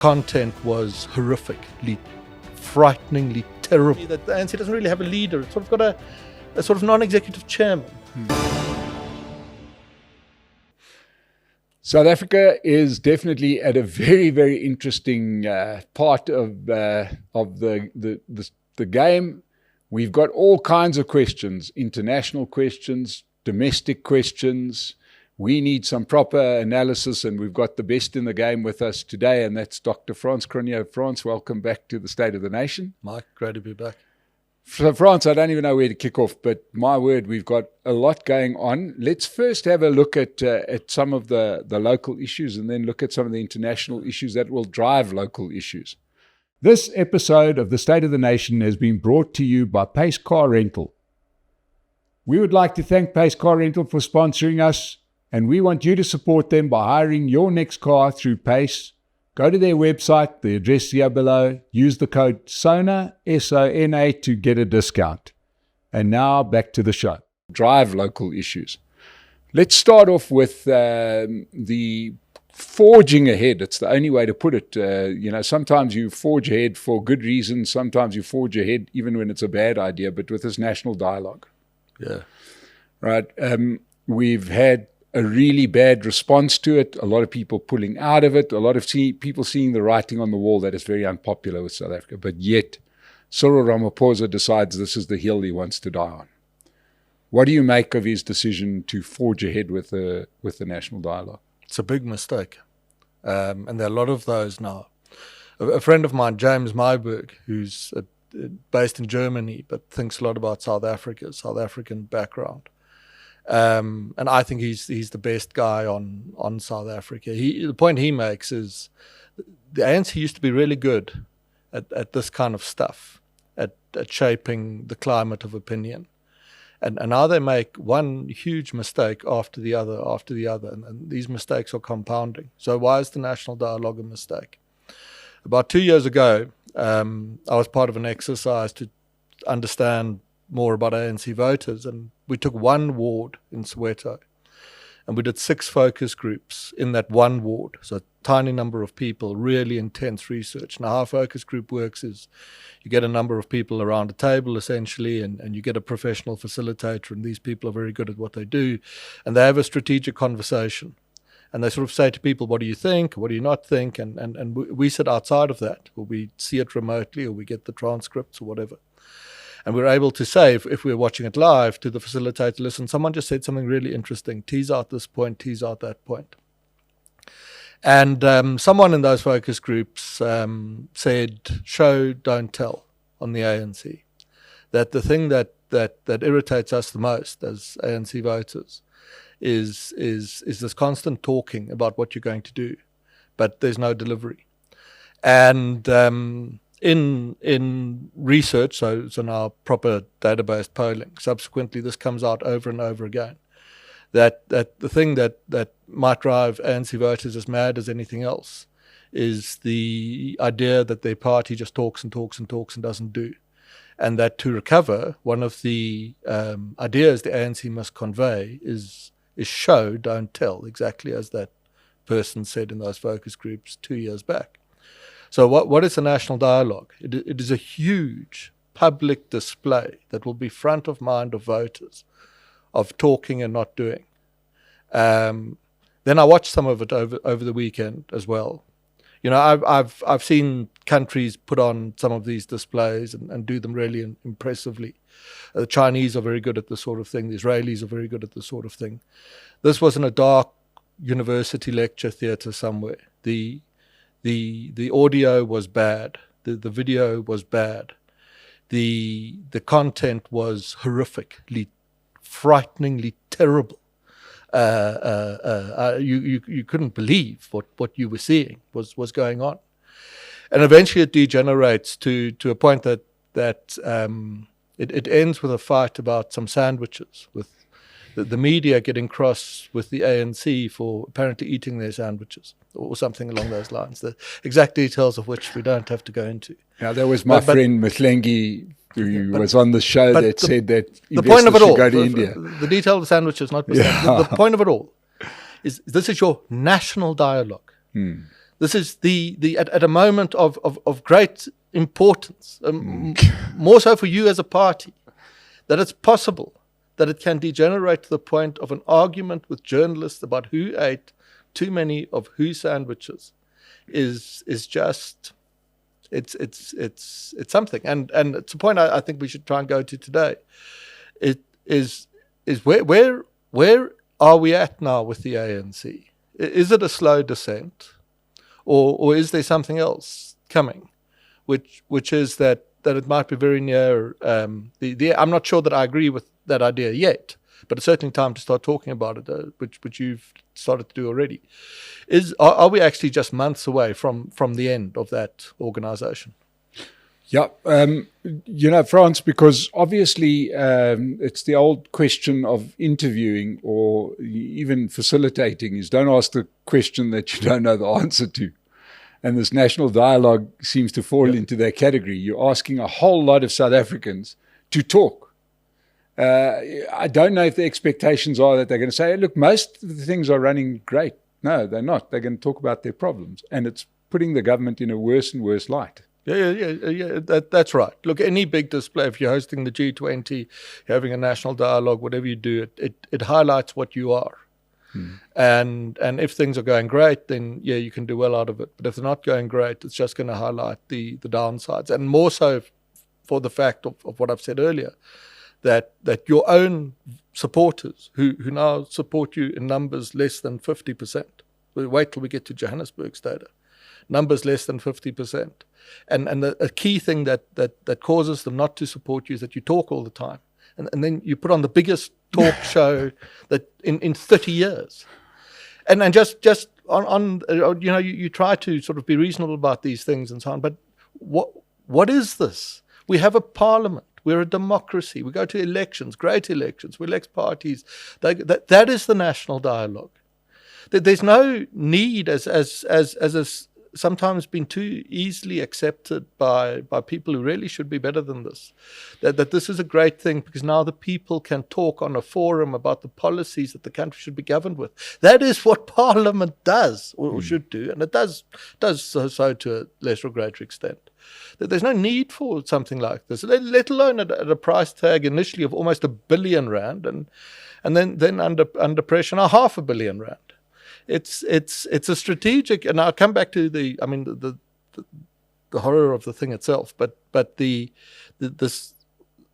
Content was horrifically, frighteningly terrible. That the ANC doesn't really have a leader. It's sort of got a sort of non-executive chairman. South Africa is definitely at a very, very interesting part of the game. We've got all kinds of questions, international questions, domestic questions. We need some proper analysis, and we've got the best in the game with us today, and that's Dr. Frans Cronje. Frans, welcome back to the State of the Nation. Mike, great to be back. So, Frans, I don't even know where to kick off, but my word, we've got a lot going on. Let's first have a look at some of the local issues, and then look at some of the international issues that will drive local issues. This episode of the State of the Nation has been brought to you by Pace Car Rental. We would like to thank Pace Car Rental for sponsoring us, and we want you to support them by hiring your next car through Pace. Go to their website, the address here below, use the code SONA, S-O-N-A, to get a discount. And now back to the show. Drive local issues. Let's start off with the forging ahead. It's the only way to put it. Sometimes you forge ahead for good reasons. Sometimes you forge ahead even when it's a bad idea, but with this national dialogue. Yeah. Right. We've had a really bad response to it, a lot of people pulling out of it, a lot of people seeing the writing on the wall that is very unpopular with South Africa, but yet Cyril Ramaphosa decides this is the hill he wants to die on. What do you make of his decision to forge ahead with the national dialogue? It's a big mistake, and there are a lot of those now. A friend of mine, James Myburg, who's based in Germany but thinks a lot about South African background, and I think he's the best guy on South Africa. The point he makes is the ANC used to be really good at this kind of stuff, at shaping the climate of opinion. And now they make one huge mistake after the other, and these mistakes are compounding. So why is the national dialogue a mistake? About 2 years ago, I was part of an exercise to understand more about ANC voters, and we took one ward in Soweto, and we did 6 focus groups in that one ward, so a tiny number of people, really intense research. Now, how a focus group works is you get a number of people around a table, essentially, and you get a professional facilitator, and these people are very good at what they do, and they have a strategic conversation. And they sort of say to people, what do you think? What do you not think? And we sit outside of that, or we see it remotely, or we get the transcripts or whatever. And we're able to say, if we're watching it live, to the facilitator, listen, someone just said something really interesting. Tease out this point, tease out that point. And someone in those focus groups said, show, don't tell on the ANC. That the thing that irritates us the most as ANC voters is this constant talking about what you're going to do, but there's no delivery. And in research, so now proper database polling, subsequently this comes out over and over again, that the thing that might drive ANC voters as mad as anything else is the idea that their party just talks and talks and talks and doesn't do. And that to recover, one of the ideas the ANC must convey is show, don't tell, exactly as that person said in those focus groups 2 years back. So what is a national dialogue? It is a huge public display that will be front of mind of voters, of talking and not doing. Then I watched some of it over the weekend as well. I've seen countries put on some of these displays and do them really impressively. The Chinese are very good at this sort of thing. The Israelis are very good at this sort of thing. This was in a dark university lecture theatre somewhere. The audio was bad. The video was bad. The content was horrifically, frighteningly terrible. You couldn't believe what you were seeing was going on, and eventually it degenerates to a point that it ends with a fight about some sandwiches, with the media getting cross with the ANC for apparently eating their sandwiches or something along those lines. The exact details of which we don't have to go into. Now, there was my friend Mthlengi, who was on the show, that said that the point of it all, go to India. The detail of the sandwiches, not the point of it all, is this is your national dialogue. This is at a moment of great importance, more so for you as a party, that it's possible that it can degenerate to the point of an argument with journalists about who ate too many of who sandwiches is just it's something, and it's a point I think we should try and go to today. It is where are we at now with the ANC? Is it a slow descent, or is there something else coming, which is that it might be very near I'm not sure that I agree with that idea yet, but it's certainly time to start talking about it, which you've started to do already. Are we actually just months away from the end of that organisation? Yeah, France, because obviously it's the old question of interviewing or even facilitating is don't ask the question that you don't know the answer to. And this national dialogue seems to fall into that category. You're asking a whole lot of South Africans to talk. I don't know if the expectations are that they're going to say, look, most of the things are running great. No, they're not. They're going to talk about their problems. And it's putting the government in a worse and worse light. Yeah. That's right. Look, any big display, if you're hosting the G20, you're having a national dialogue, whatever you do, it highlights what you are. And if things are going great, then you can do well out of it. But if they're not going great, it's just going to highlight the downsides. And more so for the fact of what I've said earlier, that your own supporters who now support you in numbers less than 50%. Wait till we get to Johannesburg's data. Numbers less than 50%. And a key thing that causes them not to support you is that you talk all the time. And then you put on the biggest talk show that in 30 years. And just on you try to sort of be reasonable about these things and so on. But what is this? We have a parliament. We're a democracy. We go to elections, great elections. We elect parties. That is the national dialogue. There's no need, as is sometimes been too easily accepted by people who really should be better than this, that this is a great thing because now the people can talk on a forum about the policies that the country should be governed with. That is what Parliament does or should do, and it does so to a lesser or greater extent. There's no need for something like this, let alone at a price tag initially of almost R1 billion, and then under pressure now R500 million. It's a strategic, and I'll come back to the horror of the thing itself, but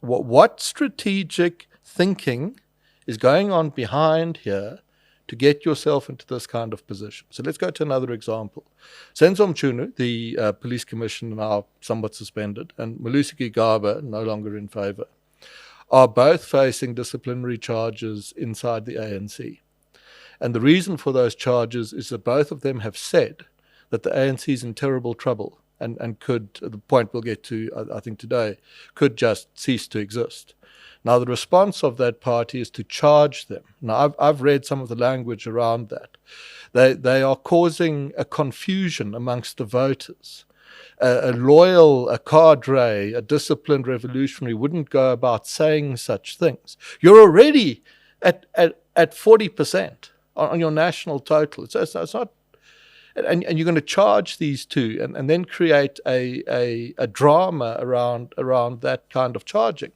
what strategic thinking is going on behind here to get yourself into this kind of position. So let's go to another example. Senzo Mchunu, the police commissioner, now somewhat suspended, and Malusi Gigaba, no longer in favour, are both facing disciplinary charges inside the ANC. And the reason for those charges is that both of them have said that the ANC is in terrible trouble and could, the point we'll get to, I think today, could just cease to exist. Now, the response of that party is to charge them. Now, I've read some of the language around that. They are causing a confusion amongst the voters. A loyal, a cadre, a disciplined revolutionary wouldn't go about saying such things. You're already at 40% on your national total. So it's not, and you're going to charge these two and then create a drama around that kind of charging.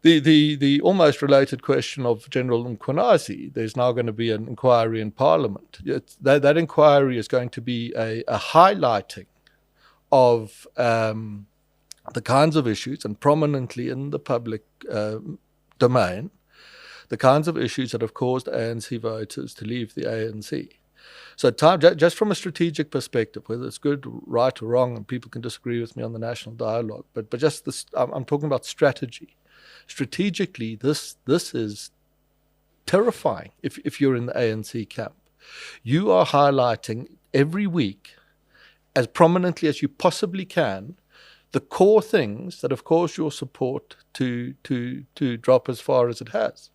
The almost related question of General Mkhwanazi, there's now going to be an inquiry in Parliament. That inquiry is going to be a highlighting of the kinds of issues, and prominently in the public domain, the kinds of issues that have caused ANC voters to leave the ANC. So just from a strategic perspective, whether it's good, right or wrong, and people can disagree with me on the national dialogue, but just this, I'm talking about strategy. Strategically, this is terrifying if you're in the ANC camp. You are highlighting every week, as prominently as you possibly can, the core things that have caused your support to drop as far as it has.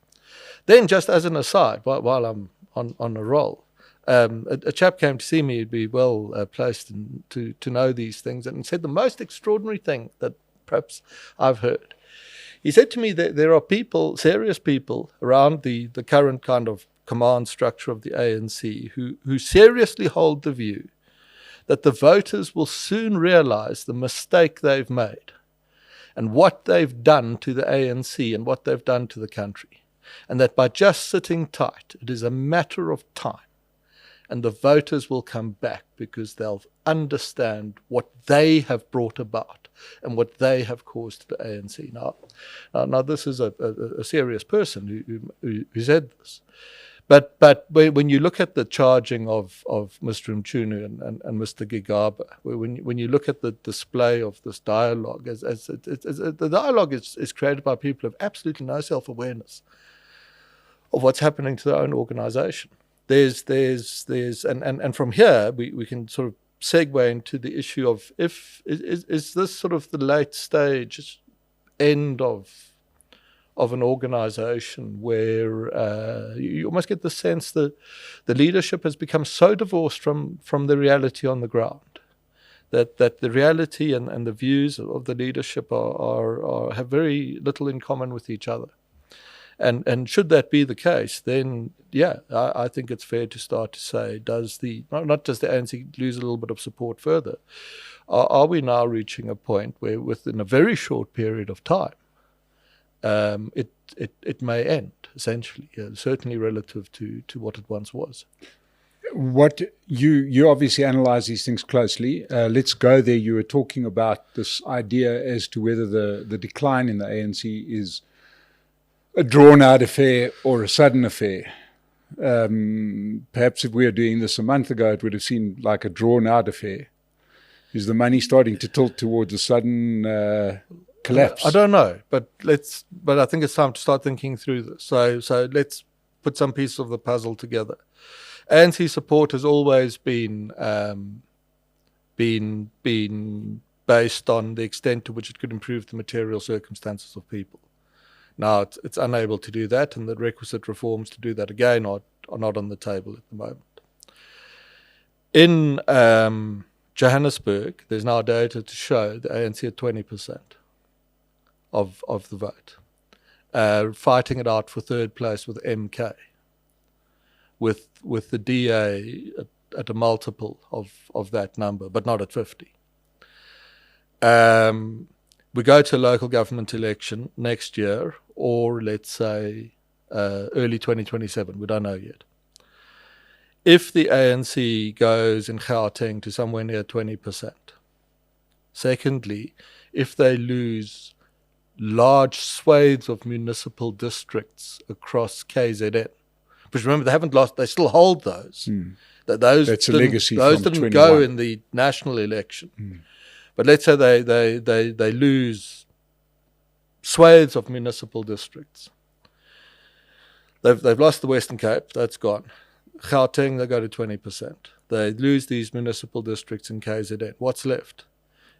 Then, just as an aside, while I'm on a roll, a chap came to see me who'd be well placed to know these things, and said the most extraordinary thing that perhaps I've heard. He said to me that there are people, serious people, around the current kind of command structure of the ANC who seriously hold the view that the voters will soon realize the mistake they've made and what they've done to the ANC and what they've done to the country. And that by just sitting tight, it is a matter of time. And the voters will come back because they'll understand what they have brought about and what they have caused to the ANC. Now this is a serious person who said this. But when you look at the charging of Mr. Mchunu and Mr. Gigaba, when you look at the display of this dialogue, the dialogue is created by people who have absolutely no self-awareness of what's happening to their own organization. And from here we can sort of segue into the issue of is this sort of the late stage end of an organization where you almost get the sense that the leadership has become so divorced from the reality on the ground that the reality and the views of the leadership have very little in common with each other. And should that be the case, then I think it's fair to start to say, not just the ANC lose a little bit of support further, are we now reaching a point where within a very short period of time, it may end, essentially, certainly relative to what it once was. What you obviously analyze these things closely. Let's go there. You were talking about this idea as to whether the decline in the ANC is a drawn-out affair or a sudden affair. Perhaps if we were doing this a month ago, it would have seemed like a drawn-out affair. Is the money starting to tilt towards a sudden collapse? I don't know, but I think it's time to start thinking through this. So let's put some pieces of the puzzle together. ANC support has always been based on the extent to which it could improve the material circumstances of people. Now it's unable to do that, and the requisite reforms to do that again are not on the table at the moment. In Johannesburg, there's now data to show the ANC at 20% of the vote, fighting it out for third place with MK, with the DA at a multiple of that number, but not at 50. We go to a local government election next year, or let's say early 2027, we don't know yet. If the ANC goes in Gauteng to somewhere near 20%, secondly, if they lose large swathes of municipal districts across KZN, because remember, they haven't lost, they still hold those. That's a legacy. Those didn't go in the national election. But let's say they lose swathes of municipal districts. They've lost the Western Cape, that's gone. Gauteng, they go to 20%. They lose these municipal districts in KZN. What's left?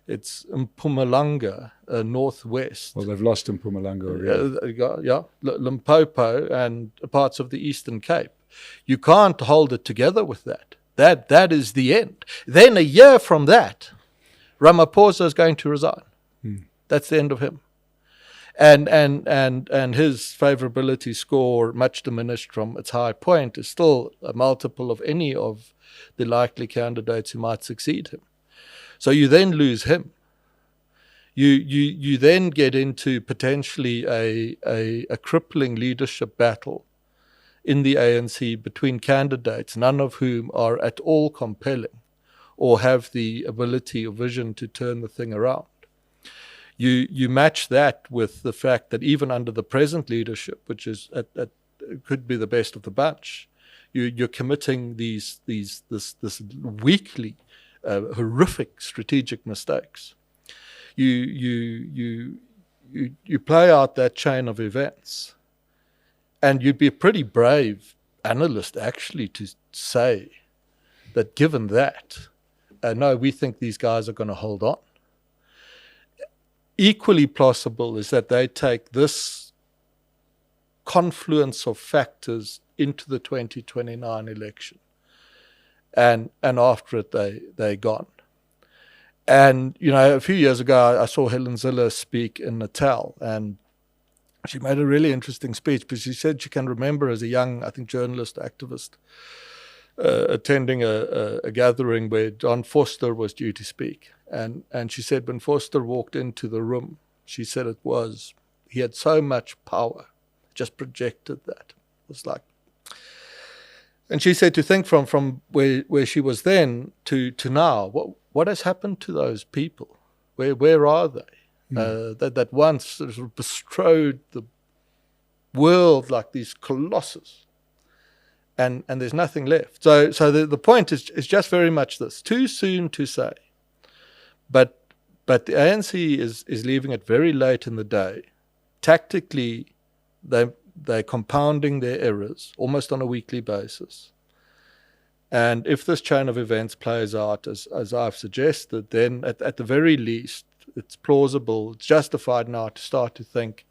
It's Mpumalanga, northwest. Well, they've lost Mpumalanga already. Limpopo and parts of the Eastern Cape. You can't hold it together with that. That is the end. Then a year from that, Ramaphosa is going to resign. That's the end of him. And his favorability score, much diminished from its high point, is still a multiple of any of the likely candidates who might succeed him. So you then lose him. You then get into potentially a crippling leadership battle in the ANC between candidates, none of whom are at all compelling or have the ability or vision to turn the thing around. You match that with the fact that even under the present leadership, which is could be the best of the bunch, you're committing this weekly, horrific strategic mistakes. You play out that chain of events, and you'd be a pretty brave analyst actually to say that given that, no, we think these guys are going to hold on. Equally plausible is that they take this confluence of factors into the 2029 election, and after it they're gone. And a few years ago I saw Helen Ziller speak in Natal, and she made a really interesting speech because she said she can remember as a young, I think, journalist, activist, attending a gathering where John Vorster was due to speak. And she said when Vorster walked into the room, she said he had so much power, just projected that. It was like, and she said to think from where she was then to now, what has happened to those people? Where are they? That once sort of bestrode the world like these colossus. And there's nothing left. So the point is just very much this. Too soon to say. But the ANC is leaving it very late in the day. Tactically, they're compounding their errors almost on a weekly basis. And if this chain of events plays out as I've suggested, then at the very least, it's plausible, it's justified now to start to think,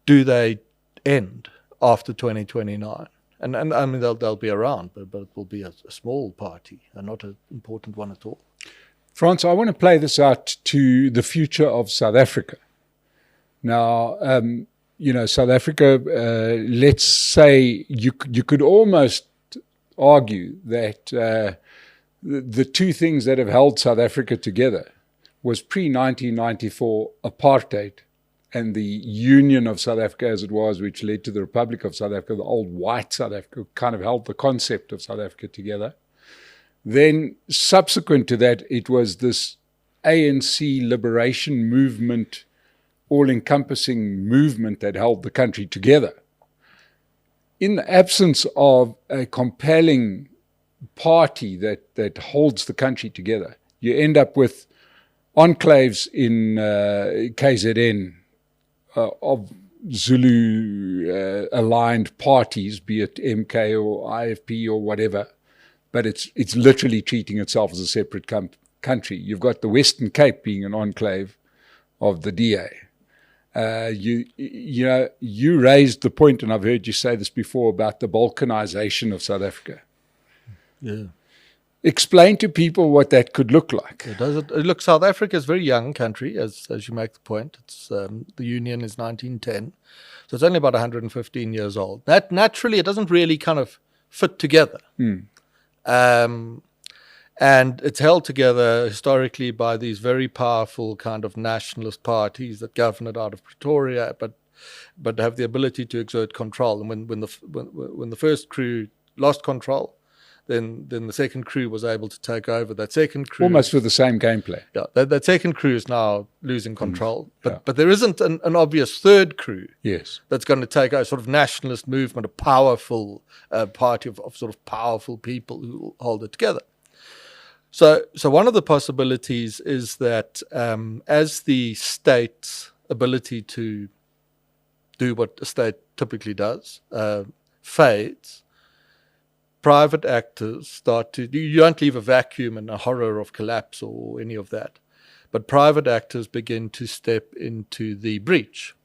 do they end after 2029? And I mean, they'll be around, but it will be a small party and not an important one at all. Frans, I want to play this out to the future of South Africa. Now, South Africa, let's say you could almost argue that the two things that have held South Africa together was pre-1994 apartheid and the union of South Africa as it was, which led to the Republic of South Africa, the old white South Africa, kind of held the concept of South Africa together. Then subsequent to that, it was this ANC liberation movement, all-encompassing movement that held the country together. In the absence of a compelling party that holds the country together, you end up with enclaves in KZN of Zulu-aligned parties, be it MK or IFP or whatever, but it's literally treating itself as a separate country. You've got the Western Cape being an enclave of the DA. You raised the point, and I've heard you say this before, about the balkanization of South Africa. Yeah. Explain to people what that could look like. Look, South Africa is a very young country, as you make the point. It's the Union is 1910, so it's only about 115 years old. That naturally, it doesn't really kind of fit together. And it's held together historically by these very powerful kind of nationalist parties that govern it out of Pretoria, but have the ability to exert control. And when the first crew lost control, then the second crew was able to take over. That second crew, almost with the same gameplay. Yeah, that second crew is now losing control. But there isn't an obvious third crew. Yes, that's going to take a sort of nationalist movement, a powerful party of sort of powerful people who hold it together. So one of the possibilities is that as the state's ability to do what a state typically does fades, private actors start to, you don't leave a vacuum and a horror of collapse or any of that, but private actors begin to step into the breach.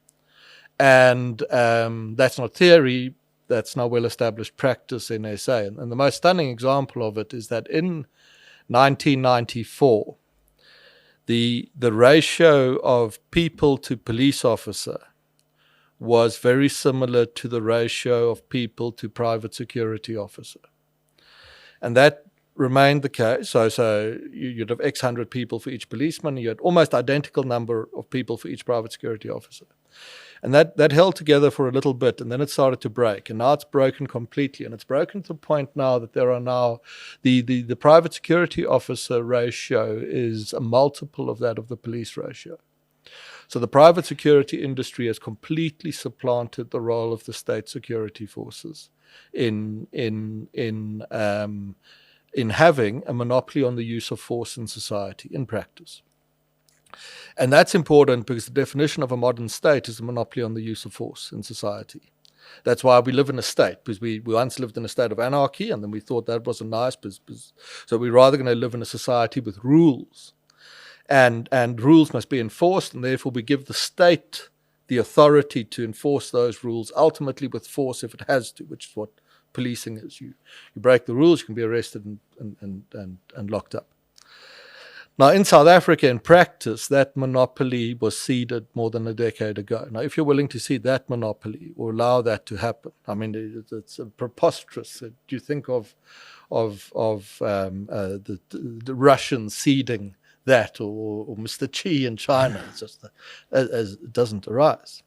And that's not theory, that's now well-established practice in SA. And the most stunning example of it is that in 1994, the ratio of people to police officer was very similar to the ratio of people to private security officer. And that remained the case. So you'd have X hundred people for each policeman, you had almost identical number of people for each private security officer. And that held together for a little bit, and then it started to break. And now it's broken completely. And it's broken to the point now that there are now the private security officer ratio is a multiple of that of the police ratio. So the private security industry has completely supplanted the role of the state security forces in having a monopoly on the use of force in society, in practice. And that's important because the definition of a modern state is a monopoly on the use of force in society. That's why we live in a state, because we once lived in a state of anarchy, and then we thought that wasn't nice. So we're rather going to live in a society with rules. And rules must be enforced, and therefore we give the state the authority to enforce those rules, ultimately with force if it has to, which is what policing is. You break the rules, you can be arrested and locked up. Now, in South Africa, in practice, that monopoly was ceded more than a decade ago. Now, if you're willing to cede that monopoly or allow that to happen, I mean, it's preposterous. Do you think of the Russians ceding that, or Mr. Xi in China? It's just as it doesn't arise.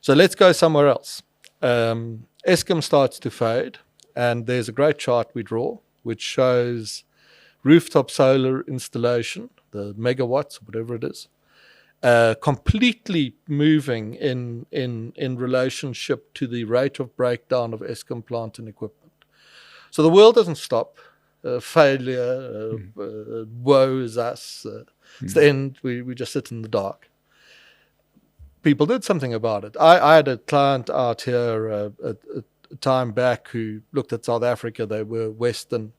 So let's go somewhere else. Eskom starts to fade, and there's a great chart we draw which shows rooftop solar installation, the megawatts, whatever it is, completely moving in relationship to the rate of breakdown of Eskom plant and equipment. So the world doesn't stop. Failure, woe is us. It's the end. We just sit in the dark. People did something about it. I had a client out here a time back who looked at South Africa. They were Western.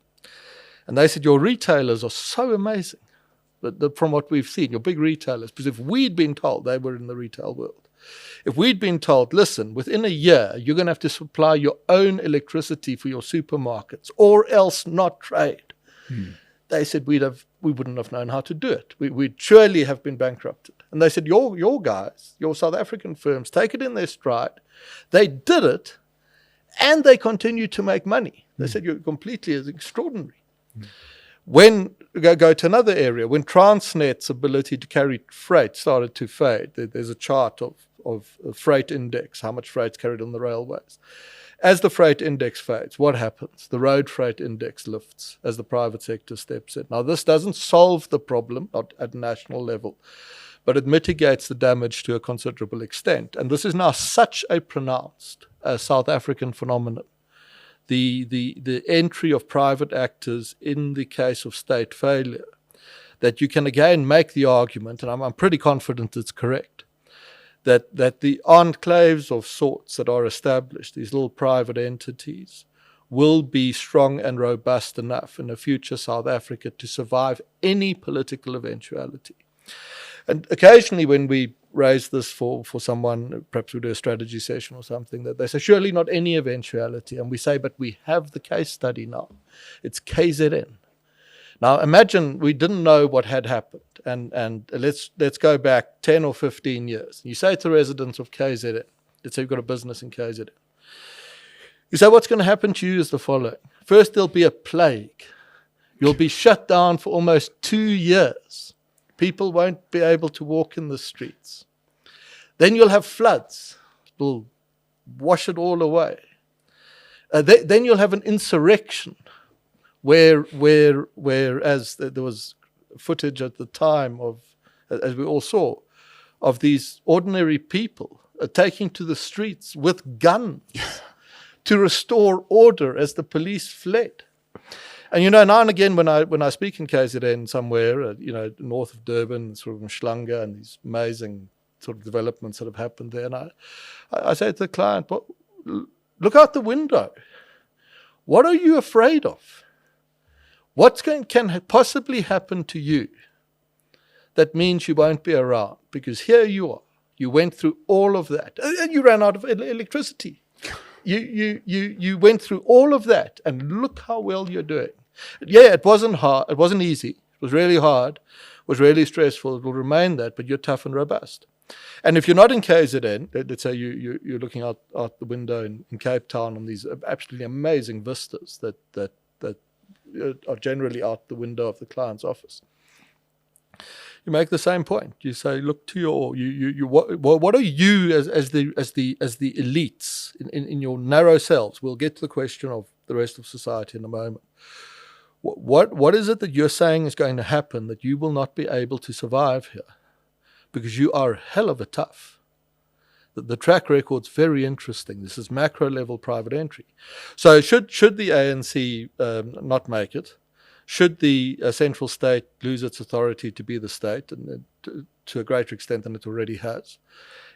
And they said, your retailers are so amazing from what we've seen, your big retailers. Because if we'd been told, they were in the retail world, if we'd been told, listen, within a year, you're going to have to supply your own electricity for your supermarkets or else not trade. They said we wouldn't have known how to do it. We'd surely have been bankrupted. And they said, your guys, your South African firms, take it in their stride. They did it, and they continue to make money. They said, you're completely extraordinary. When go to another area, when Transnet's ability to carry freight started to fade, there's a chart of freight index, how much freight's carried on the railways. As the freight index fades, what happens? The road freight index lifts as the private sector steps in. Now, this doesn't solve the problem, not at national level, but it mitigates the damage to a considerable extent. And this is now such a pronounced South African phenomenon. The entry of private actors in the case of state failure, that you can again make the argument, and I'm pretty confident it's correct, that the enclaves of sorts that are established, these little private entities, will be strong and robust enough in a future South Africa to survive any political eventuality. And occasionally when we raise this for someone, perhaps we do a strategy session or something, that they say, surely not any eventuality. And we say, but we have the case study now. It's KZN. Now imagine we didn't know what had happened. And let's go back 10 or 15 years. You say to residents of KZN, let's say you've got a business in KZN. You say, what's going to happen to you is the following. First, there'll be a plague. You'll be shut down for almost 2 years. People won't be able to walk in the streets. Then you'll have floods. It'll wash it all away. Then you'll have an insurrection whereas there was footage at the time of, as we all saw, of these ordinary people taking to the streets with guns to restore order as the police fled. And now and again when I speak in KZN somewhere, north of Durban, sort of Mhlanga, and these amazing sort of developments that have happened there, and I say to the client, well, look out the window. What are you afraid of? What can possibly happen to you that means you won't be around? Because here you are. You went through all of that, and you ran out of electricity. You went through all of that, and look how well you're doing. Yeah, it wasn't hard. It wasn't easy. It was really hard. It was really stressful. It will remain that, but you're tough and robust. And if you're not in KZN, let's say you're looking out the window in Cape Town on these absolutely amazing vistas that are generally out the window of the client's office. You make the same point. You say, look to what are you as the elites in your narrow selves? We'll get to the question of the rest of society in a moment. What is it that you're saying is going to happen that you will not be able to survive here? Because you are a hell of a tough. The track record's very interesting. This is macro level private entry. So should the ANC not make it? Should the central state lose its authority to be the state, and to a greater extent than it already has,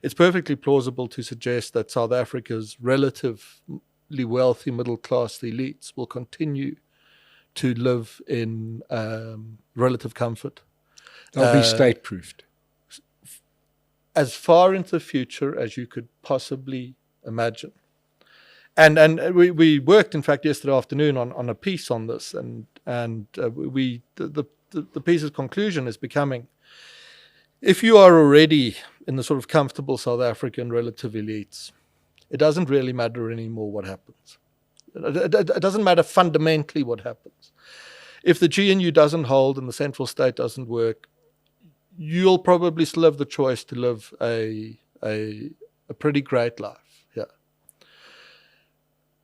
it's perfectly plausible to suggest that South Africa's relatively wealthy middle-class elites will continue to live in relative comfort. They'll be state-proofed. As far into the future as you could possibly imagine. And we worked, in fact, yesterday afternoon on a piece on this, and the the piece's conclusion is becoming, if you are already in the sort of comfortable South African relative elites, it doesn't really matter anymore what happens. It doesn't matter fundamentally what happens. If the GNU doesn't hold and the central state doesn't work, you'll probably still have the choice to live a pretty great life. Yeah.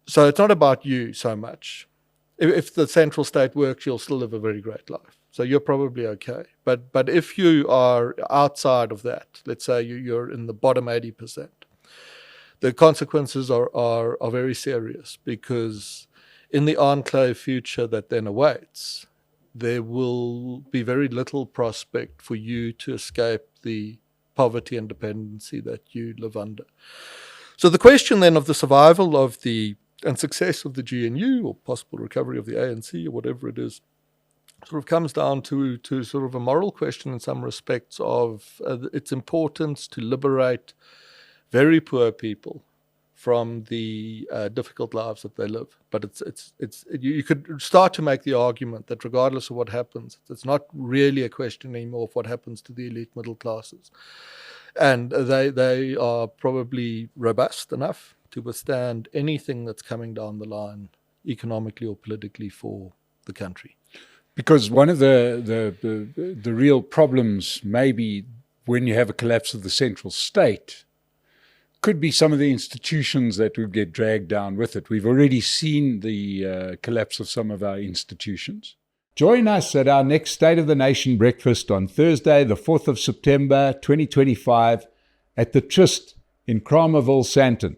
So it's not about you so much. If the central state works, you'll still live a very great life. So you're probably okay. But if you are outside of that, let's say you're in the bottom 80%, the consequences are very serious, because in the enclave future that then awaits, there will be very little prospect for you to escape the poverty and dependency that you live under. So the question then of the survival of and success of the GNU, or possible recovery of the ANC, or whatever it is, sort of comes down to sort of a moral question in some respects of its importance to liberate very poor people from the difficult lives that they live. But you could start to make the argument that regardless of what happens, it's not really a question anymore of what happens to the elite middle classes. And they are probably robust enough to withstand anything that's coming down the line, economically or politically, for the country. Because one of the real problems, maybe when you have a collapse of the central state, could be some of the institutions that would get dragged down with it. We've already seen the collapse of some of our institutions. Join us at our next State of the Nation breakfast on Thursday, the 4th of September, 2025, at the Tryst in Kramerville, Sandton.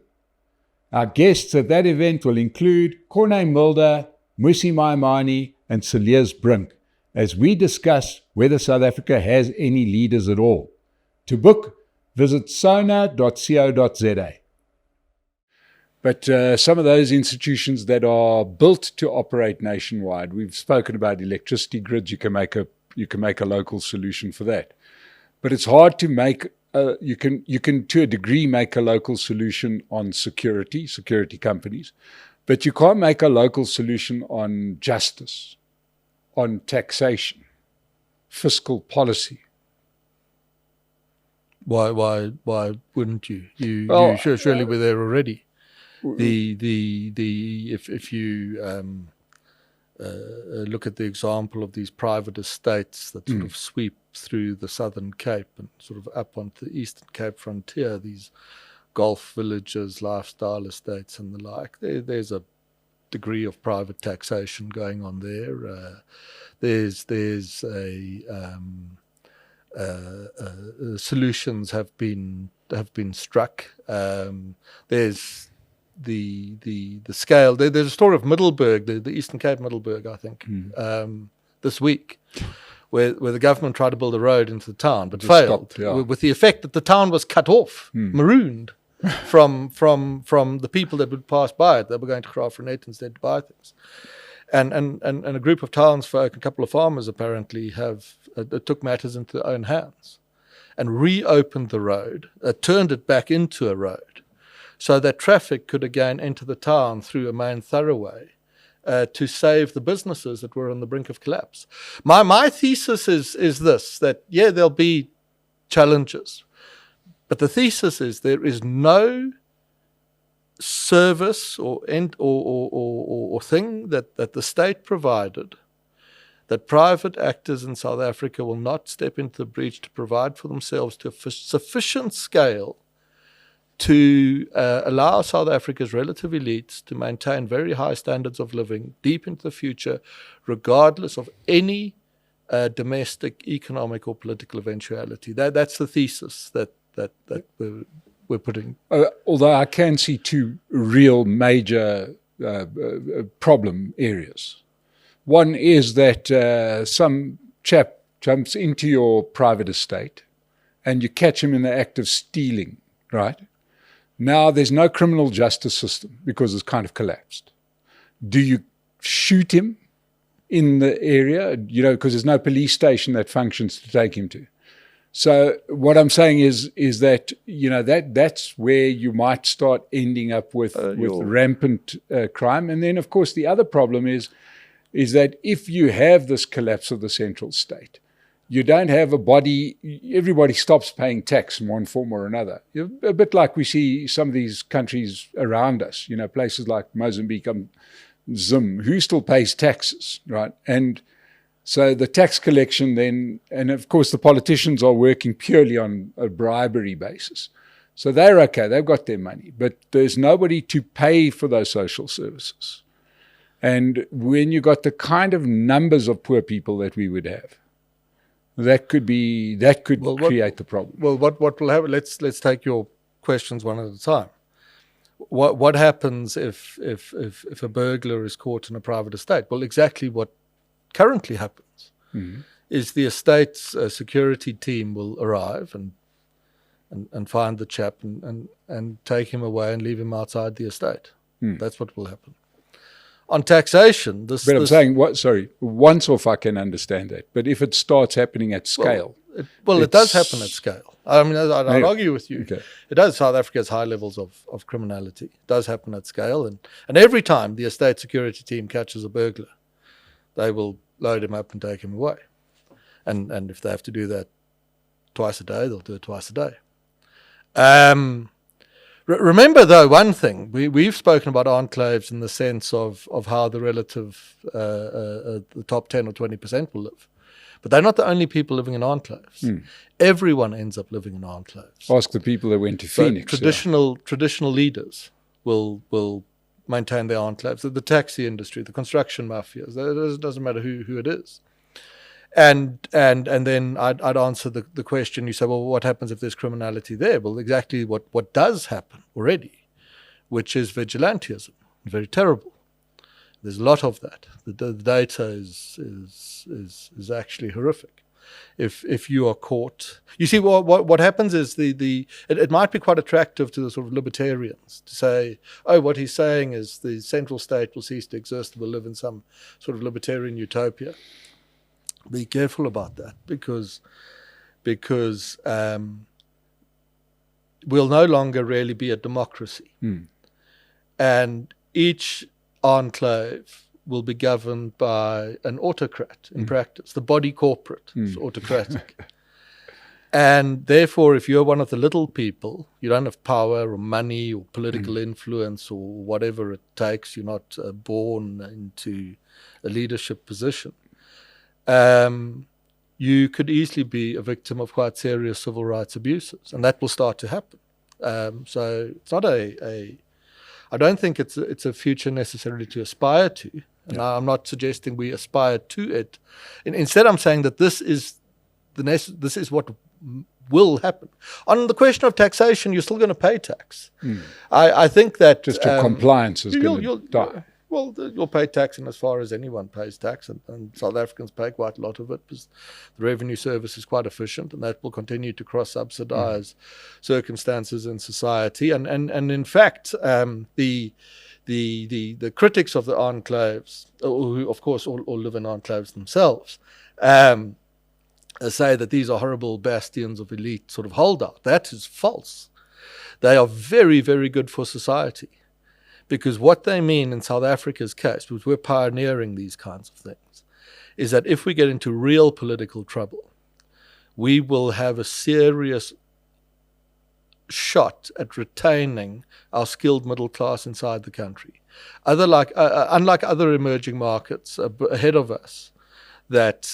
Our guests at that event will include Corne Mulder, Musi Maimani, and Celias Brink, as we discuss whether South Africa has any leaders at all. To book, visit sona.co.za. But some of those institutions that are built to operate nationwide, we've spoken about electricity grids. You can make a local solution for that. But it's hard to make. You can to a degree make a local solution on security companies, but you can't make a local solution on justice, on taxation, fiscal policy. Why wouldn't you? You surely were there already. If you look at the example of these private estates that sort of sweep through the Southern Cape and sort of up onto the Eastern Cape frontier, these golf villages, lifestyle estates and the like, there's a degree of private taxation going on there. There's solutions have been struck. There's the scale. There's a story of Middelburg, the Eastern Cape Middelburg, I think, this week, where the government tried to build a road into the town, but failed, with the effect that the town was cut off, marooned from the people that would pass by it. They were going to Graafrenet instead to buy things. And a group of townsfolk, a couple of farmers apparently, took matters into their own hands and reopened the road, turned it back into a road, so that traffic could again enter the town through a main thoroughway to save the businesses that were on the brink of collapse. My thesis is this, that, there'll be challenges, but the thesis is there is no service or thing that the state provided that private actors in South Africa will not step into the breach to provide for themselves to a sufficient scale to allow South Africa's relative elites to maintain very high standards of living deep into the future, regardless of any domestic, economic, or political eventuality. That's the thesis that we're putting. Although I can see two real major problem areas. One is that some chap jumps into your private estate and you catch him in the act of stealing, right? Now there's no criminal justice system because it's kind of collapsed. Do you shoot him in the area? Because there's no police station that functions to take him to. So what I'm saying is that that's where you might start ending up with rampant crime. And then, of course, the other problem is is that if you have this collapse of the central state, you don't have a body, everybody stops paying tax in one form or another. A bit like we see some of these countries around us, places like Mozambique, Zim, who still pays taxes, right? And so the tax collection then, and of course the politicians are working purely on a bribery basis. So they're okay, they've got their money, but there's nobody to pay for those social services. And when you got the kind of numbers of poor people that we would have, that could create the problem. Well, what will happen? Let's take your questions one at a time. What happens if a burglar is caught in a private estate? Well, exactly what currently happens is the estate's security team will arrive and find the chap and take him away and leave him outside the estate. That's what will happen. On taxation, I'm saying, once off I can understand that. But if it starts happening at scale. It does happen at scale. I mean, I'd argue with you. Okay. It does. South Africa has high levels of criminality. It does happen at scale. And every time the estate security team catches a burglar, they will load him up and take him away. And if they have to do that twice a day, they'll do it twice a day. Remember, though, one thing. We've spoken about enclaves in the sense of how the relative, the top 10 or 20% will live. But they're not the only people living in enclaves. Everyone ends up living in enclaves. Ask the people that went to Phoenix. Traditional leaders will maintain their enclaves. The taxi industry, the construction mafias, it doesn't matter who it is. And then I'd answer the question. You say, well, what happens if there's criminality there? Well, exactly what does happen already, which is vigilantism. Very terrible. There's a lot of that. The data is actually horrific. If you are caught, you see what happens is it might be quite attractive to the sort of libertarians to say, oh, what he's saying is the central state will cease to exist. We'll live in some sort of libertarian utopia. Be careful about that because we'll no longer really be a democracy, and each enclave will be governed by an autocrat in practice. The body corporate is autocratic. And therefore, if you're one of the little people, you don't have power or money or political influence or whatever it takes, you're not born into a leadership position, you could easily be a victim of quite serious civil rights abuses, and that will start to happen. So it's not I don't think it's a future necessarily to aspire to, and I'm not suggesting we aspire to it. Instead, I'm saying that this is what will happen. On the question of taxation, you're still going to pay tax. I think that just your compliance is going to die. Well, you'll pay tax in as far as anyone pays tax, and South Africans pay quite a lot of it because the revenue service is quite efficient, and that will continue to cross-subsidize circumstances in society. And in fact, the critics of the enclaves, who of course all live in enclaves themselves, say that these are horrible bastions of elite sort of holdout. That is false. They are very, very good for society. Because what they mean in South Africa's case, because we're pioneering these kinds of things, is that if we get into real political trouble, we will have a serious shot at retaining our skilled middle class inside the country. Unlike other emerging markets ahead of us that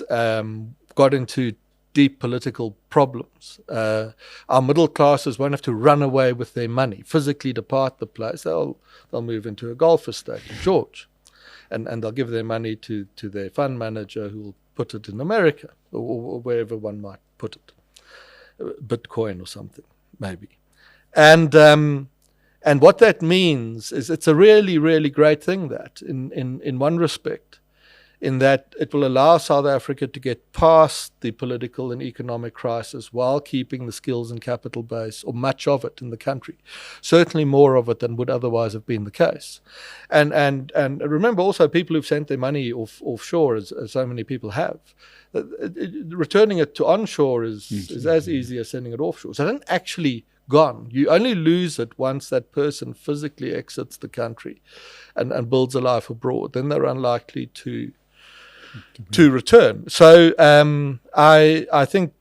got into deep political problems. Our middle classes won't have to run away with their money, physically depart the place. They'll move into a golf estate in George, and they'll give their money to their fund manager who will put it in America or wherever one might put it, Bitcoin or something maybe. And what that means is it's a really, really great thing that in one respect, in that it will allow South Africa to get past the political and economic crisis while keeping the skills and capital base, or much of it, in the country. Certainly more of it than would otherwise have been the case. And remember also, people who've sent their money offshore, as so many people have, returning it to onshore is as easy as sending it offshore. So it isn't actually gone. You only lose it once that person physically exits the country and builds a life abroad. Then they're unlikely to to return. So I think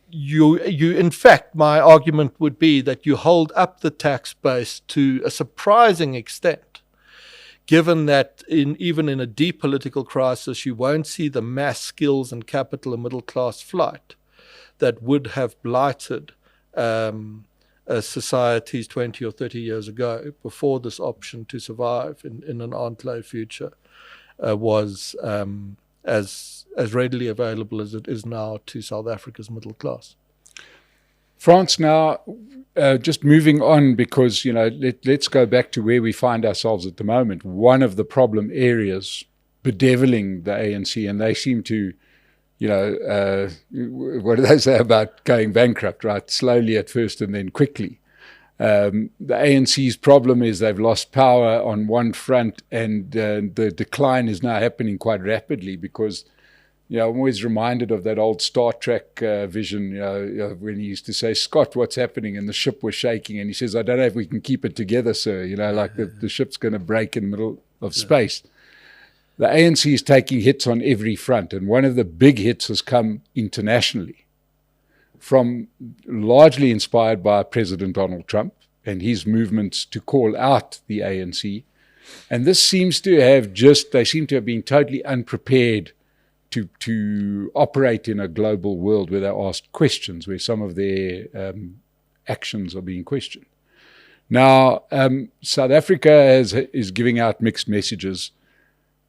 you in fact, my argument would be that you hold up the tax base to a surprising extent, given that even in a deep political crisis, you won't see the mass skills and capital and middle class flight that would have blighted societies 20 or 30 years ago, before this option to survive in an enclave future was as readily available as it is now to South Africa's middle class. France now, just moving on, because, let's go back to where we find ourselves at the moment. One of the problem areas bedeviling the ANC, and they seem to, what do they say about going bankrupt, right? Slowly at first and then quickly. The ANC's problem is they've lost power on one front, and the decline is now happening quite rapidly, because I'm always reminded of that old Star Trek vision, when he used to say, "Scott, what's happening?" And the ship was shaking, and he says, "I don't know if we can keep it together, sir." The ship's going to break in the middle of space. The ANC is taking hits on every front, and one of the big hits has come internationally, from largely inspired by President Donald Trump and his movements to call out the ANC. And this seems to have they seem to have been totally unprepared to operate in a global world where they're asked questions, where some of their actions are being questioned. Now, South Africa is giving out mixed messages.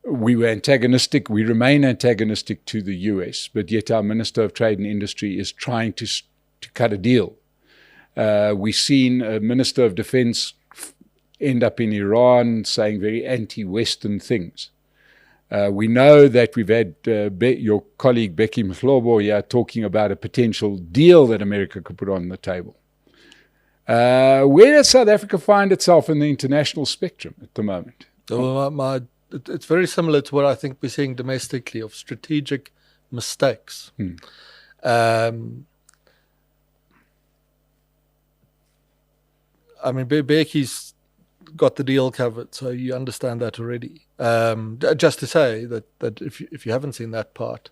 We were antagonistic, we remain antagonistic to the US, but yet our Minister of Trade and Industry is trying to cut a deal. We've seen a Minister of Defense end up in Iran saying very anti-Western things. We know that we've had your colleague Becky Mhlobo here talking about a potential deal that America could put on the table. Where does South Africa find itself in the international spectrum at the moment? Well, it's very similar to what I think we're seeing domestically, of strategic mistakes. Becky's got the deal covered, so you understand that already. Just to say that if you haven't seen that part,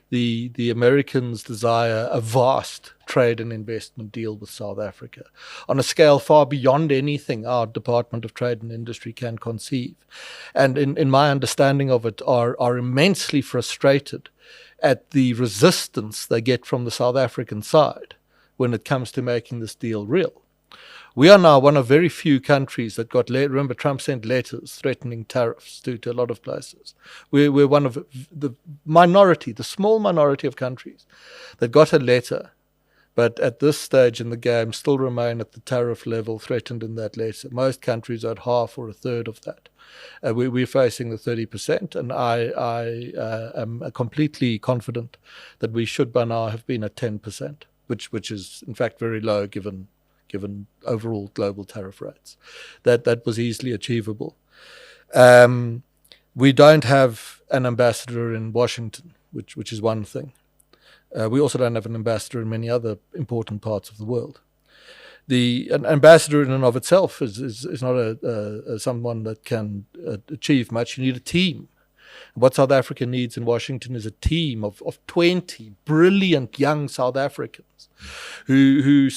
the Americans desire a vast trade and investment deal with South Africa on a scale far beyond anything our Department of Trade and Industry can conceive, and in my understanding of it, are immensely frustrated at the resistance they get from the South African side when it comes to making this deal real. We are now one of very few countries that remember, Trump sent letters threatening tariffs to a lot of places. We're one of the small minority of countries that got a letter, but at this stage in the game still remain at the tariff level threatened in that letter. Most countries are at half or a third of that. We're facing the 30%, and I am completely confident that we should by now have been at 10%, which is in fact very low given overall global tariff rates. That was easily achievable. We don't have an ambassador in Washington, which is one thing. We also don't have an ambassador in many other important parts of the world. An ambassador in and of itself is not someone that can achieve much. You need a team. What South Africa needs in Washington is a team of 20 brilliant young South Africans who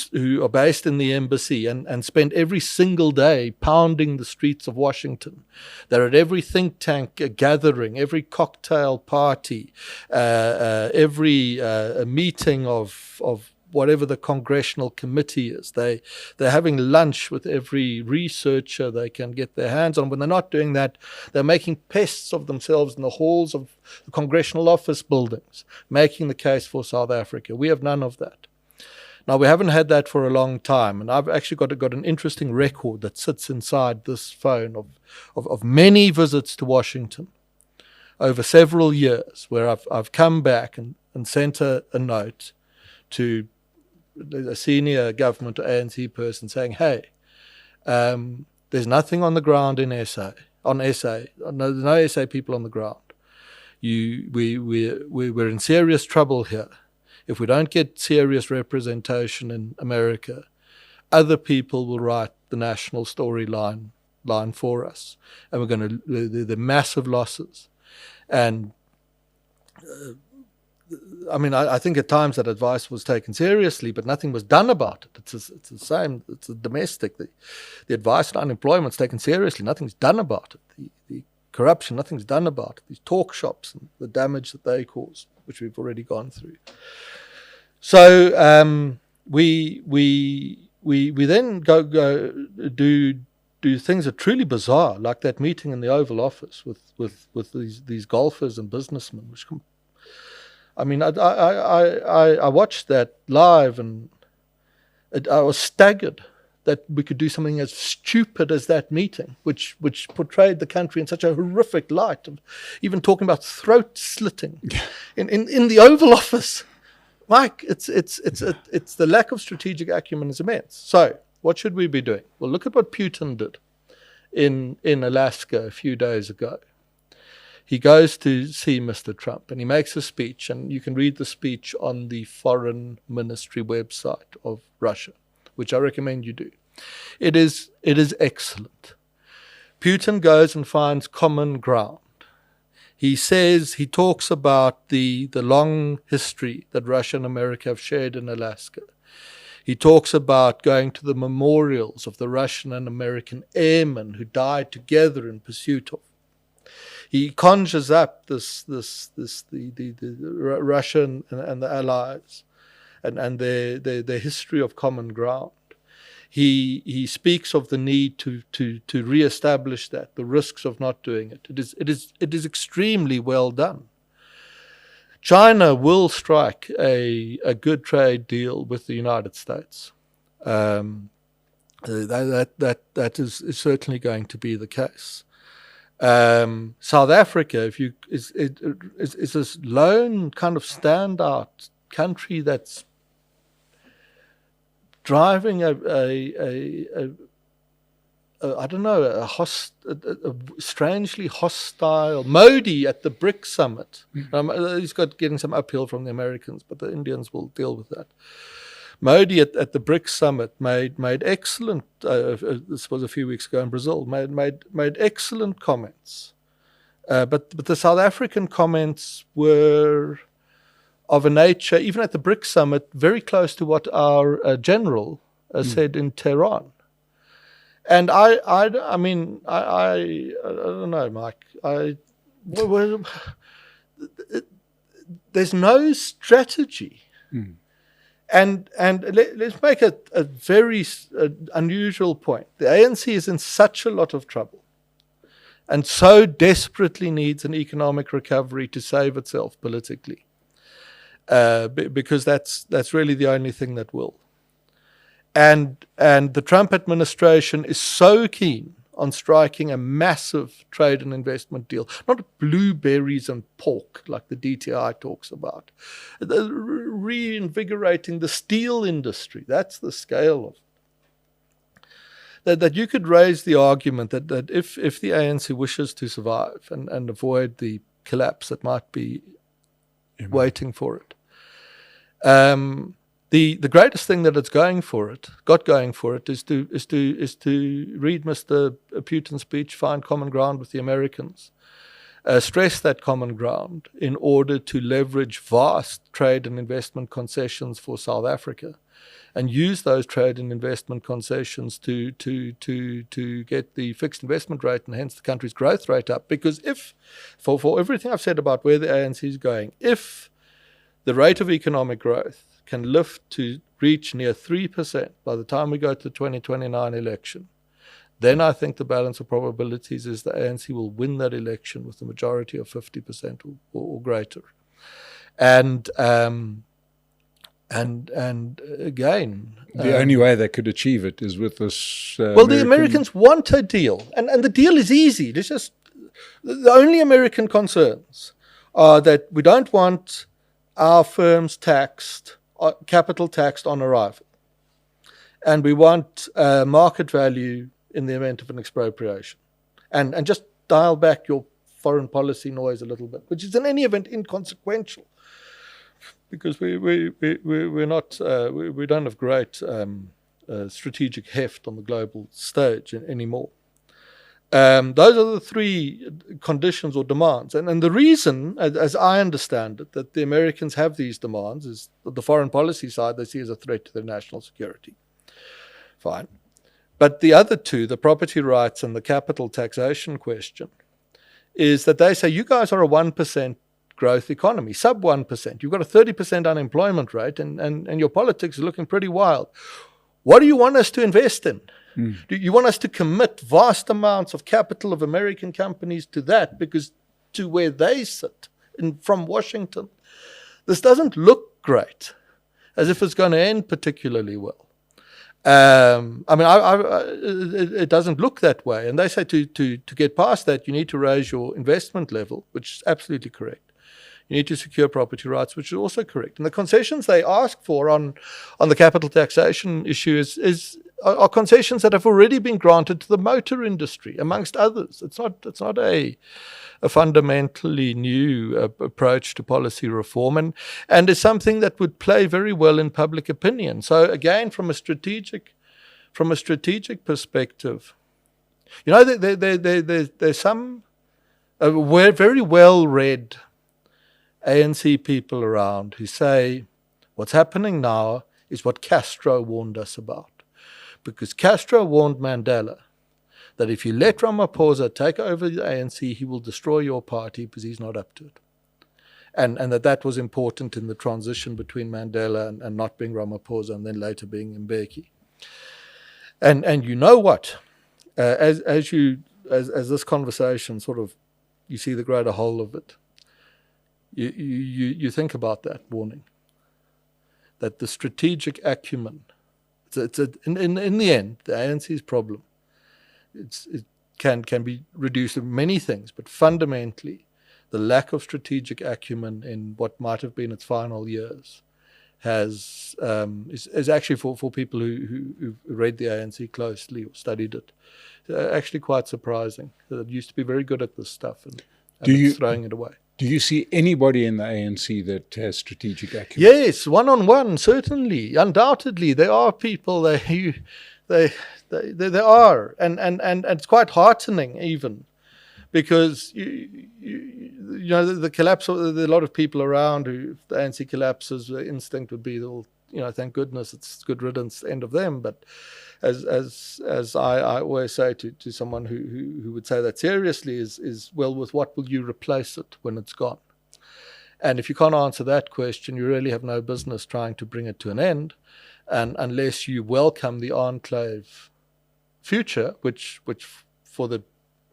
are based in the embassy and spend every single day pounding the streets of Washington. They're at every think tank gathering, every cocktail party, every meeting of whatever the congressional committee is. They're having lunch with every researcher they can get their hands on. When they're not doing that, they're making pests of themselves in the halls of the congressional office buildings, making the case for South Africa. We have none of that. Now, we haven't had that for a long time, and I've actually got an interesting record that sits inside this phone of many visits to Washington over several years, where I've come back and sent a note to a senior government or ANC person saying, hey, there's nothing on the ground in SA. There's no SA people on the ground. We're in serious trouble here. If we don't get serious representation in America, other people will write the national storyline for us, and we're going to the massive losses. And I mean, I think at times that advice was taken seriously, but nothing was done about it. It's the same. It's a domestic. The advice on unemployment is taken seriously. Nothing's done about it. The corruption, nothing's done about it. These talk shops and the damage that they cause, which we've already gone through. So we then go do things that are truly bizarre, like that meeting in the Oval Office with these golfers and businessmen. I mean, I watched that live, and I was staggered that we could do something as stupid as that meeting, which portrayed the country in such a horrific light, of even talking about throat slitting in the Oval Office. Mike, it's the lack of strategic acumen is immense. So what should we be doing? Well, look at what Putin did in Alaska a few days ago. He goes to see Mr. Trump and he makes a speech, and you can read the speech on the Foreign Ministry website of Russia, which I recommend you do. It is excellent. Putin goes and finds common ground. He talks about the long history that Russia and America have shared in Alaska. He talks about going to the memorials of the Russian and American airmen who died together in pursuit of. He conjures up the Russia and the Allies and their history of common ground. He speaks of the need to reestablish that, the risks of not doing it. It is extremely well done. China will strike a good trade deal with the United States. That is certainly going to be the case. South Africa, is this lone kind of standout country that's driving a strangely hostile Modi at the BRICS summit. He's getting some uphill from the Americans, but the Indians will deal with that. Modi at the BRICS summit made excellent. This was a few weeks ago in Brazil. Made excellent comments, but the South African comments were of a nature, even at the BRICS summit, very close to what our general said in Tehran. And I don't know, Mike. There's no strategy. And let's make a very unusual point. The ANC is in such a lot of trouble and so desperately needs an economic recovery to save itself politically, because that's really the only thing that will. And the Trump administration is so keen on striking a massive trade and investment deal, not blueberries and pork like the DTI talks about, reinvigorating the steel industry. That's the scale of it. That you could raise the argument that if the ANC wishes to survive and avoid the collapse that might be waiting for it, the greatest thing that it's got going for it, is to read Mr. Putin's speech, find common ground with the Americans, stress that common ground in order to leverage vast trade and investment concessions for South Africa, and use those trade and investment concessions to get the fixed investment rate and hence the country's growth rate up. Because if, for everything I've said about where the ANC is going, if the rate of economic growth can lift to reach near 3% by the time we go to the 2029 election, then I think the balance of probabilities is the ANC will win that election with a majority of 50% or greater. And again, the only way they could achieve it is with this. The Americans want a deal, and the deal is easy. It's just the only American concerns are that we don't want our firms taxed, capital taxed on arrival, and we want market value in the event of an expropriation, and just dial back your foreign policy noise a little bit, which is in any event inconsequential, because we don't have great strategic heft on the global stage anymore. Those are the three conditions or demands. And the reason, as I understand it, that the Americans have these demands is the foreign policy side they see as a threat to their national security. Fine. But the other two, the property rights and the capital taxation question, is that they say you guys are a 1% growth economy, sub 1%. You've got a 30% unemployment rate and your politics is looking pretty wild. What do you want us to invest in? Do you want us to commit vast amounts of capital of American companies to that because to where they sit from Washington? This doesn't look great, as if it's going to end particularly well. It doesn't look that way. And they say to get past that, you need to raise your investment level, which is absolutely correct. You need to secure property rights, which is also correct. And the concessions they ask for on the capital taxation issue are concessions that have already been granted to the motor industry, amongst others. It's not a fundamentally new approach to policy reform, and is something that would play very well in public opinion. So again, from a strategic perspective, there's some very well read ANC people around who say what's happening now is what Castro warned us about. Because Castro warned Mandela that if you let Ramaphosa take over the ANC, he will destroy your party because he's not up to it. And that was important in the transition between Mandela and not being Ramaphosa and then later being Mbeki. And you know what? As this conversation sort of, you see the greater whole of it, you think about that warning, that the strategic acumen, in the end, the ANC's problem, it can be reduced to many things, but fundamentally, the lack of strategic acumen in what might have been its final years is actually for people who read the ANC closely or studied it, actually quite surprising. It used to be very good at this stuff and it's throwing it away. Do you see anybody in the ANC that has strategic acumen? Yes, one-on-one, certainly, undoubtedly, there are people there. They are, and it's quite heartening even, because the collapse of a lot of people around who, if the ANC collapses, the instinct would be, thank goodness it's good riddance, end of them. But as I always say to someone who would say that seriously is well, with what will you replace it when it's gone? And if you can't answer that question, you really have no business trying to bring it to an end, and unless you welcome the enclave future, which for the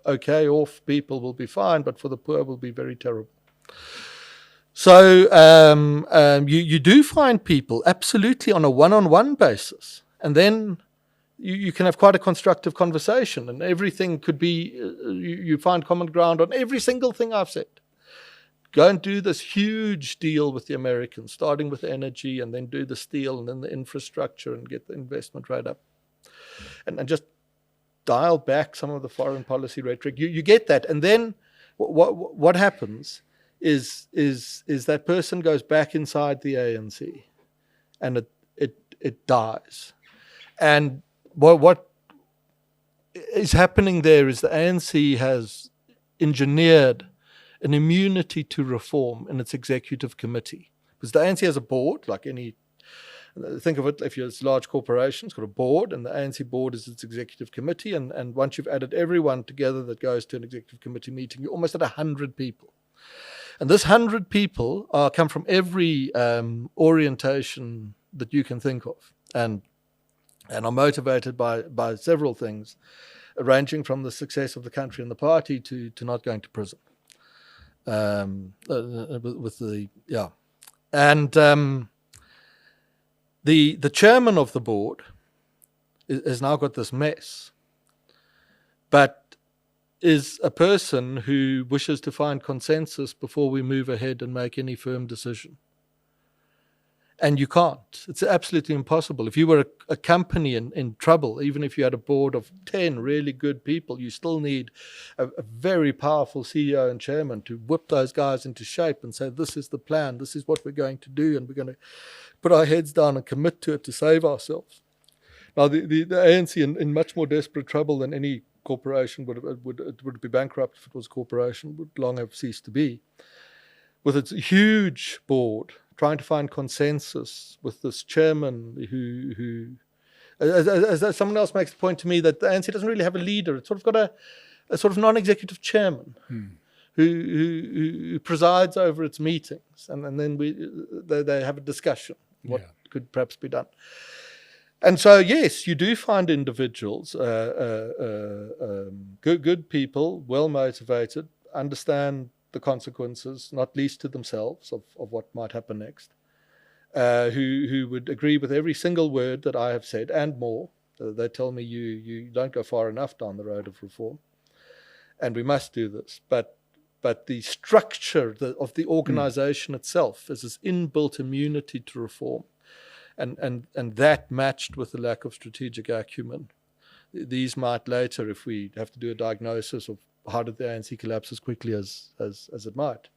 okay off people will be fine, but for the poor will be very terrible. So you do find people absolutely on a one-on-one basis, and then you can have quite a constructive conversation, and everything could be, you find common ground on every single thing I've said. Go and do this huge deal with the Americans, starting with energy, and then do the steel, and then the infrastructure, and get the investment rate up. And just dial back some of the foreign policy rhetoric. You get that. And then what happens is that person goes back inside the ANC, and it dies. And what is happening there is the ANC has engineered an immunity to reform in its executive committee. Because the ANC has a board, like any, think of it, if you're a large corporation, it's got a board, and the ANC board is its executive committee, and once you've added everyone together that goes to an executive committee meeting, you're almost at 100 people. And this 100 people come from every orientation that you can think of, and are motivated by several things, ranging from the success of the country and the party to not going to prison. And the chairman of the board has now got this mess, but is a person who wishes to find consensus before we move ahead and make any firm decision. And you can't. It's absolutely impossible. If you were a company in trouble, even if you had a board of 10 really good people, you still need a very powerful CEO and chairman to whip those guys into shape and say, this is the plan, this is what we're going to do, and we're going to put our heads down and commit to it to save ourselves. Now, the ANC in much more desperate trouble than any corporation would be bankrupt if it was a corporation, would long have ceased to be. With its huge board, trying to find consensus with this chairman who as someone else makes the point to me that the ANC doesn't really have a leader. It's sort of got a sort of non-executive chairman who presides over its meetings, and then they have a discussion what could perhaps be done. And so, yes, you do find individuals, good people, well motivated, understand the consequences, not least to themselves, of what might happen next, who would agree with every single word that I have said and more. They tell me you don't go far enough down the road of reform, and we must do this. But the structure of the organization itself is this inbuilt immunity to reform, and that matched with the lack of strategic acumen. These might later, if we have to do a diagnosis of how did the ANC collapse as quickly as it might,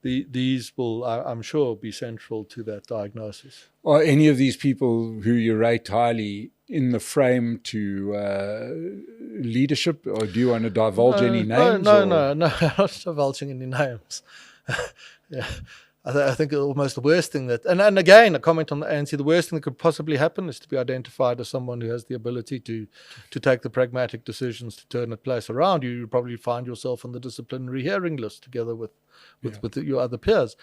these will, I'm sure, be central to that diagnosis. Are any of these people who you rate highly in the frame to leadership, or do you want to divulge any names? No, not divulging any names. Yeah. I think almost the worst thing that, and again, a comment on the ANC, the worst thing that could possibly happen is to be identified as someone who has the ability to take the pragmatic decisions to turn a place around. You probably find yourself on the disciplinary hearing list together with your other peers.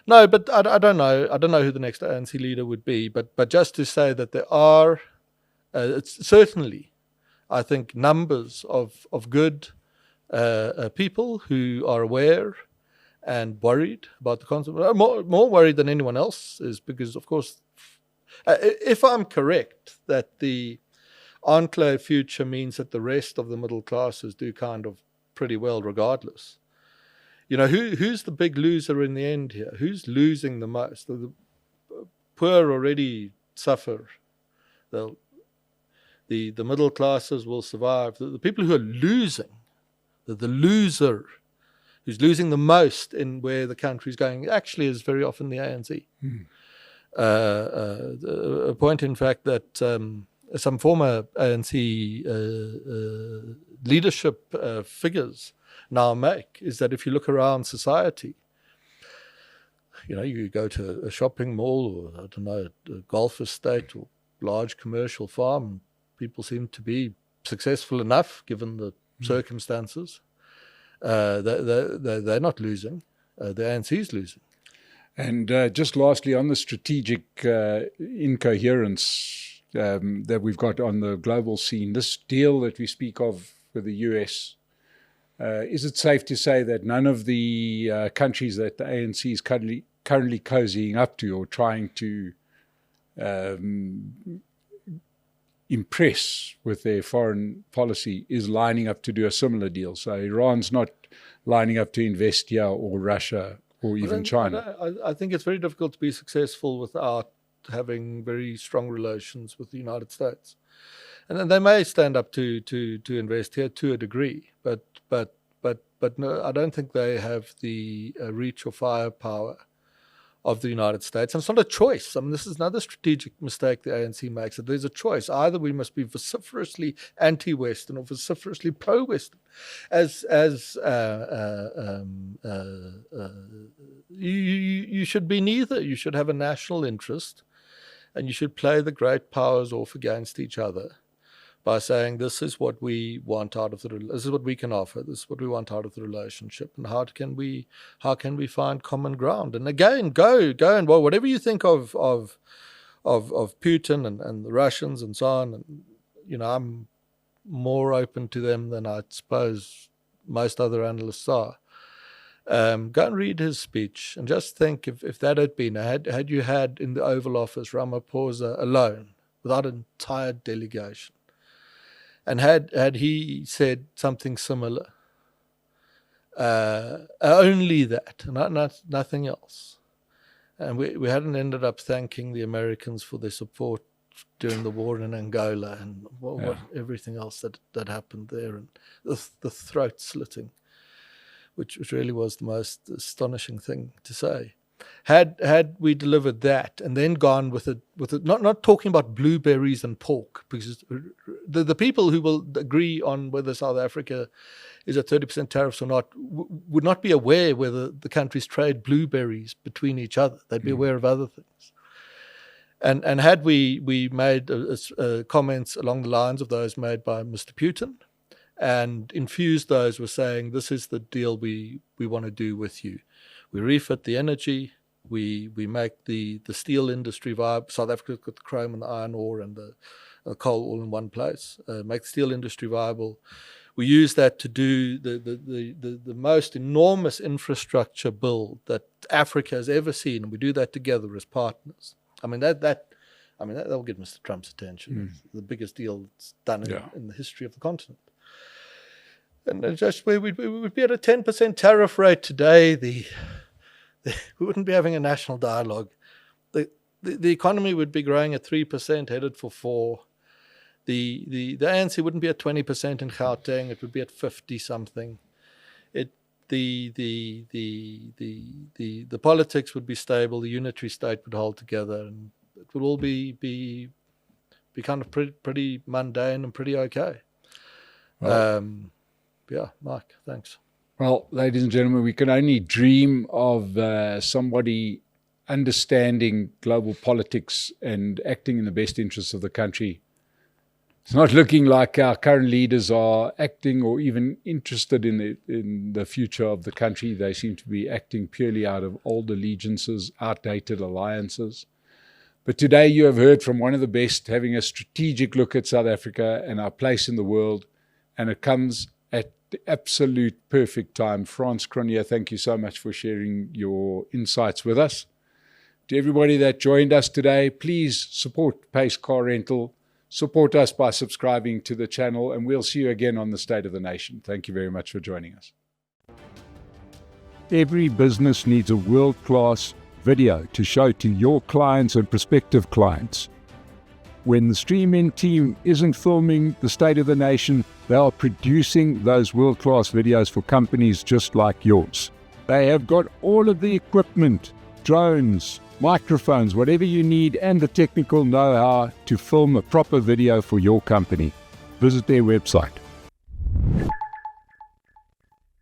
No, but I don't know. I don't know who the next ANC leader would be. But just to say that there are, it's certainly, I think, numbers of good people who are aware and worried about the concept, more worried than anyone else is, because, of course, if I'm correct, that the enclave future means that the rest of the middle classes do kind of pretty well regardless. You know, who's the big loser in the end here? Who's losing the most? The poor already suffer. The middle classes will survive. The people who are losing, the loser who's losing the most in where the country's going, actually is very often the ANC. A point, in fact, that some former ANC leadership figures now make is that if you look around society, you know, you go to a shopping mall, or I don't know, a golf estate or large commercial farm, people seem to be successful enough given the circumstances. They're not losing. The ANC's losing. And just lastly, on the strategic incoherence that we've got on the global scene, this deal that we speak of with the US, is it safe to say that none of the countries that the ANC is currently cozying up to or trying to impress with their foreign policy is lining up to do a similar deal? So Iran's not lining up to invest here, or Russia, or even China. I think it's very difficult to be successful without having very strong relations with the United States. And then they may stand up to invest here to a degree, but no, I don't think they have the reach or firepower of the United States. And it's not a choice. I mean, this is another strategic mistake the ANC makes, that there's a choice. Either we must be vociferously anti-Western or vociferously pro-Western. You should be neither. You should have a national interest, and you should play the great powers off against each other by saying, this is what we want out of this is what we can offer, this is what we want out of the relationship, and how can we find common ground? And again, go and, well, whatever you think of Putin and the Russians and so on, and, you know, I'm more open to them than I suppose most other analysts are. Go and read his speech and just think, if that had been, had you had in the Oval Office Ramaphosa alone, without an entire delegation, and had he said something similar, only that, nothing else, and we hadn't ended up thanking the Americans for their support during the war in Angola and what everything else that happened there, and the throat slitting, which really was the most astonishing thing to say. Had we delivered that and then gone with it, not talking about blueberries and pork, because the people who will agree on whether South Africa is at 30% tariffs or not would not be aware whether the countries trade blueberries between each other. They'd be aware of other things. And had we made comments along the lines of those made by Mr. Putin, and infused those with saying, this is the deal we want to do with you. We refit the energy. We make the steel industry viable. South Africa's got the chrome and the iron ore and the coal all in one place. Make the steel industry viable. We use that to do the most enormous infrastructure build that Africa has ever seen, and we do that together as partners. I mean that'll get Mr. Trump's attention. It's the biggest deal that's done in the history of the continent. And we'd be at a 10% tariff rate today. We wouldn't be having a national dialogue. The economy would be growing at 3%, headed for 4%. The ANC wouldn't be at 20% in Gauteng. It would be at 50 something. The politics would be stable. The unitary state would hold together, and it would all be kind of pretty mundane and pretty okay. Yeah, Mike, thanks. Well, ladies and gentlemen, we can only dream of somebody understanding global politics and acting in the best interests of the country. It's not looking like our current leaders are acting or even interested in the future of the country. They seem to be acting purely out of old allegiances, outdated alliances. But today you have heard from one of the best, having a strategic look at South Africa and our place in the world, and it comes at the absolute perfect time. Frans Cronje, thank you so much for sharing your insights with us. To everybody that joined us today, please support Pace Car Rental. Support us by subscribing to the channel, and we'll see you again on the State of the Nation. Thank you very much for joining us. Every business needs a world-class video to show to your clients and prospective clients. When the Stream-In team isn't filming the State of the Nation, they are producing those world-class videos for companies just like yours. They have got all of the equipment, drones, microphones, whatever you need, and the technical know-how to film a proper video for your company. Visit their website.